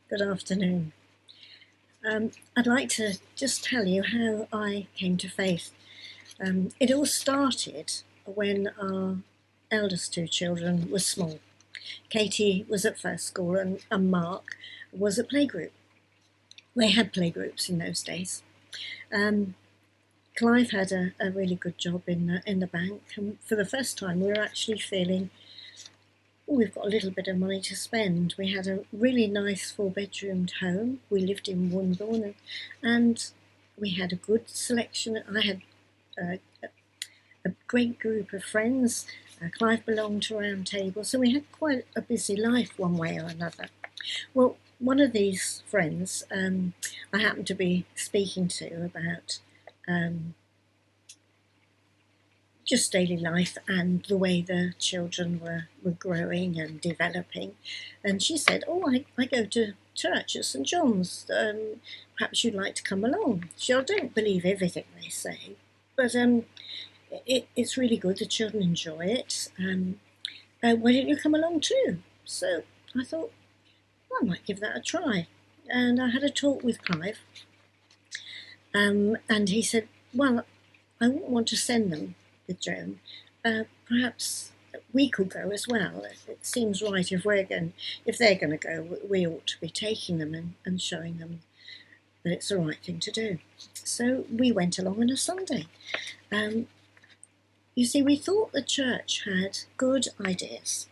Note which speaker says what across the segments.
Speaker 1: Good afternoon. I'd like to just tell you how I came to faith. It all started when our eldest two children were small. Katie was at first school and Mark was at playgroup. They had playgroups in those days. Clive had a really good job in the bank, and for the first time we were actually feeling we've got a little bit of money to spend. We had a really nice 4-bedroomed home. We lived in Wimborne, and we had a good selection. I had a great group of friends. Clive belonged to Round Table, so we had quite a busy life one way or another. Well, one of these friends I happened to be speaking to about just daily life and the way the children were growing and developing. And she said, I go to church at St John's. Perhaps you'd like to come along. I don't believe everything they say, but it's really good. The children enjoy it. Why don't you come along too? So I thought, I might give that a try. And I had a talk with Clive. And he said, well, I wouldn't want to send them with Joan. Perhaps we could go as well. It seems right if they're going to go, we ought to be taking them and showing them that it's the right thing to do. So we went along on a Sunday. You see, we thought the church had good ideas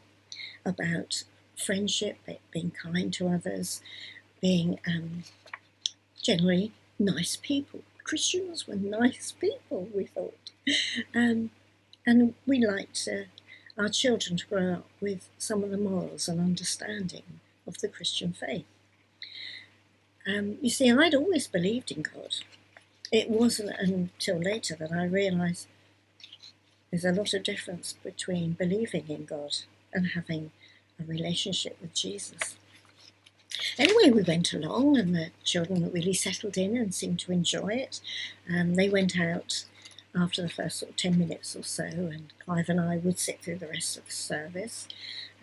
Speaker 1: about friendship, being kind to others, being generally nice people. Christians were nice people, we thought. And we liked our children to grow up with some of the morals and understanding of the Christian faith. You see, I'd always believed in God. It wasn't until later that I realised there's a lot of difference between believing in God and having a relationship with Jesus. Anyway, we went along and the children really settled in and seemed to enjoy it. They went out after the first 10 minutes or so, and Clive and I would sit through the rest of the service.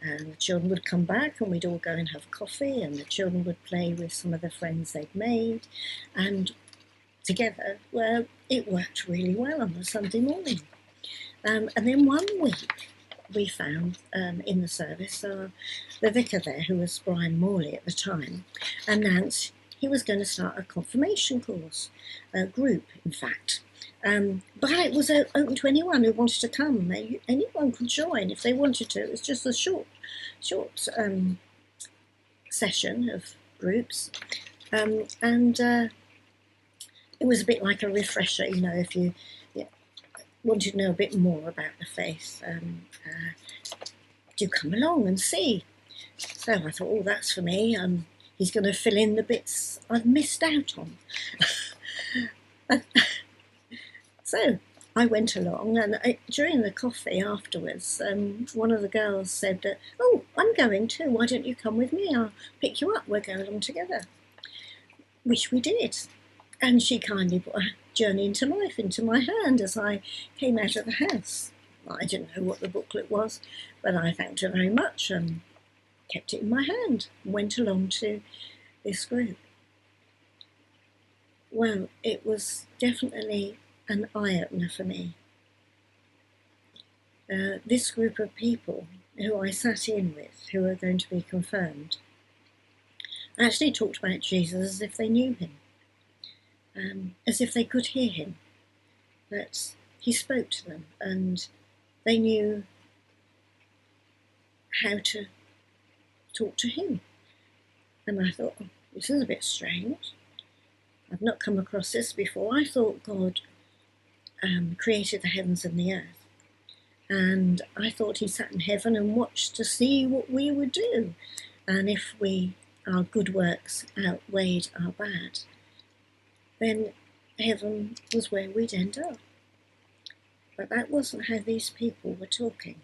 Speaker 1: And the children would come back and we'd all go and have coffee, and the children would play with some of the friends they'd made. And together, well, it worked really well on the Sunday morning. And then one week, we found in the service, the vicar there, who was Brian Morley at the time, announced he was going to start a confirmation course, a group, in fact. But it was open to anyone who wanted to come. Anyone could join if they wanted to. It was just a short session of groups. And it was a bit like a refresher, if you wanted to know a bit more about the faith, do come along and see. So I thought, that's for me. He's going to fill in the bits I've missed out on. So I went along, and during the coffee afterwards, one of the girls said, I'm going too, why don't you come with me? I'll pick you up, we'll go along together. Which we did. And she kindly put a Journey into Life into my hand as I came out of the house. I didn't know what the booklet was, but I thanked her very much and kept it in my hand and went along to this group. Well, it was definitely an eye-opener for me. This group of people who I sat in with, who were going to be confirmed, actually talked about Jesus as if they knew him. As if they could hear him, that he spoke to them and they knew how to talk to him. And I thought, this is a bit strange. I've not come across this before. I thought God created the heavens and the earth, and I thought he sat in heaven and watched to see what we would do, and if our good works outweighed our bad, then heaven was where we'd end up. But that wasn't how these people were talking.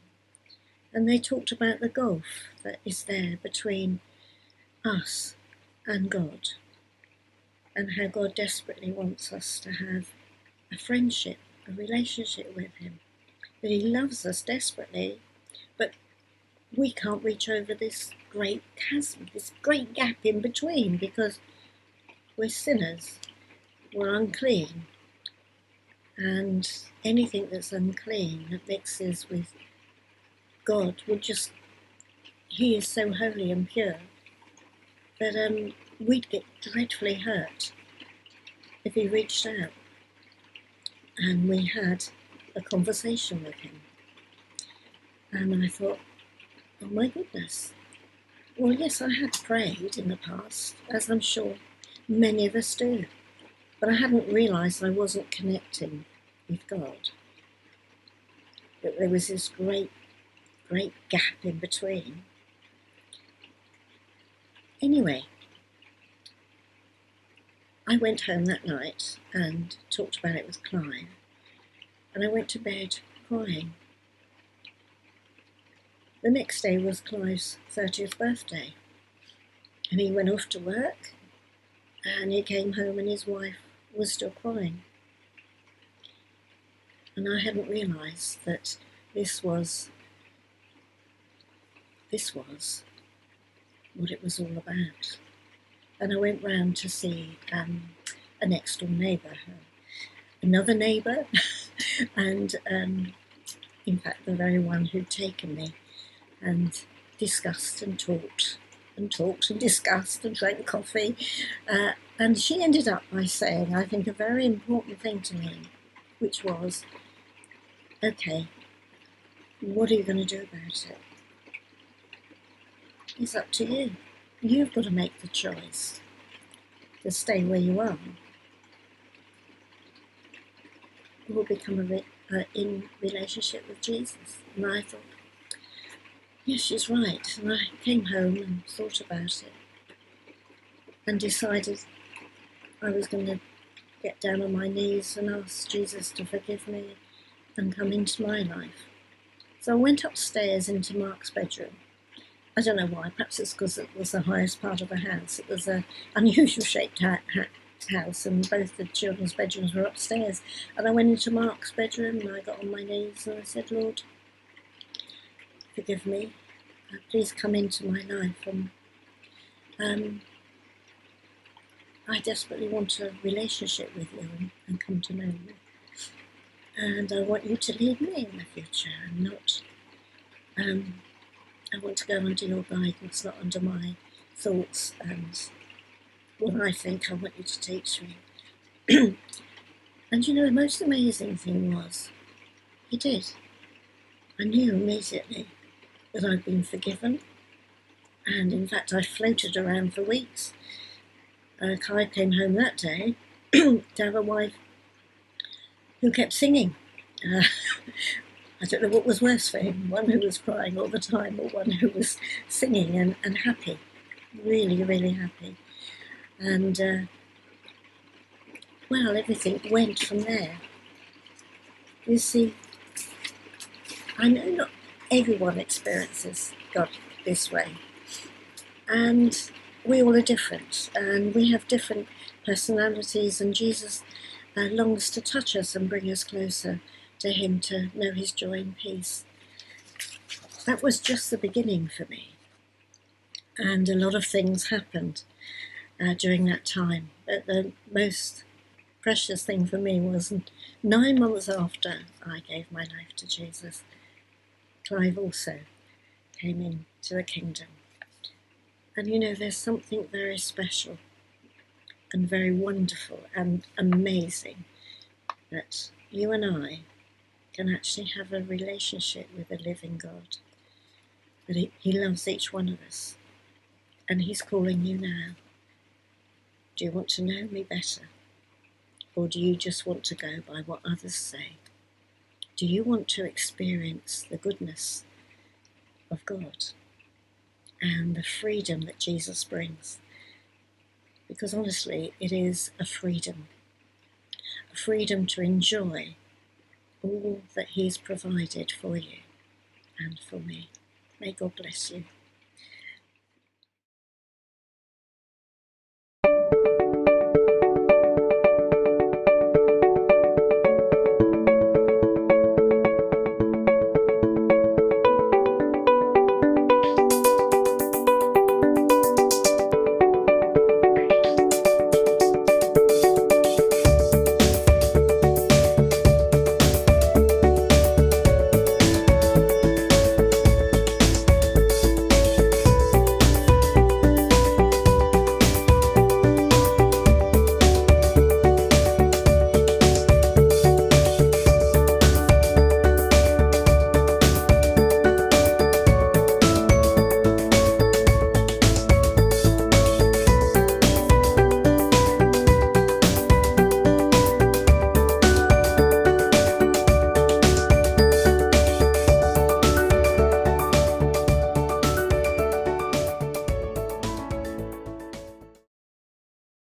Speaker 1: And they talked about the gulf that is there between us and God, and how God desperately wants us to have a friendship, a relationship with him, that he loves us desperately, but we can't reach over this great chasm, this great gap in between, because we're sinners, we're unclean, and anything that's unclean that mixes with God would just, he is so holy and pure that we'd get dreadfully hurt if he reached out and we had a conversation with him. And I thought, oh my goodness. Well, yes, I had prayed in the past, as I'm sure many of us do, but I hadn't realised I wasn't connecting with God. That there was this great gap in between. Anyway, I went home that night and talked about it with Clive, and I went to bed crying. The next day was Clive's 30th birthday, and he went off to work, and he came home and his wife was still crying. And I hadn't realised that this was what it was all about. And I went round to see a next door neighbour, another neighbour, and in fact the very one who'd taken me, and discussed and talked and discussed and drank coffee. And she ended up by saying, I think, a very important thing to me, which was, okay, what are you going to do about it? It's up to you. You've got to make the choice to stay where you are or become in relationship with Jesus. And I thought, yes, she's right. And I came home and thought about it and decided I was going to get down on my knees and ask Jesus to forgive me and come into my life. So I went upstairs into Mark's bedroom. I don't know why, perhaps it's because it was the highest part of the house. It was an unusual shaped house, and both the children's bedrooms were upstairs. And I went into Mark's bedroom and I got on my knees and I said, Lord, forgive me, please come into my life, and I desperately want a relationship with you and come to know you. And I want you to lead me in the future and not, I want to go under your guidance, not under my thoughts and what I think. I want you to teach me. And you know, the most amazing thing was, he did. I knew immediately that I'd been forgiven. And in fact, I floated around for weeks. Kai came home that day to have a wife who kept singing. I don't know what was worse for him, one who was crying all the time or one who was singing and happy, really, really happy. And, well, everything went from there. You see, I know not everyone experiences God this way, and we all are different, and we have different personalities, and Jesus longs to touch us and bring us closer to him, to know his joy and peace. That was just the beginning for me, and a lot of things happened during that time. But the most precious thing for me was 9 months after I gave my life to Jesus, Clive also came into the kingdom. And you know, there's something very special and very wonderful and amazing that you and I can actually have a relationship with a living God. That he loves each one of us, and he's calling you now. Do you want to know me better? Or do you just want to go by what others say? Do you want to experience the goodness of God and the freedom that Jesus brings? Because honestly, it is a freedom to enjoy all that he's provided for you and for me. May God bless you.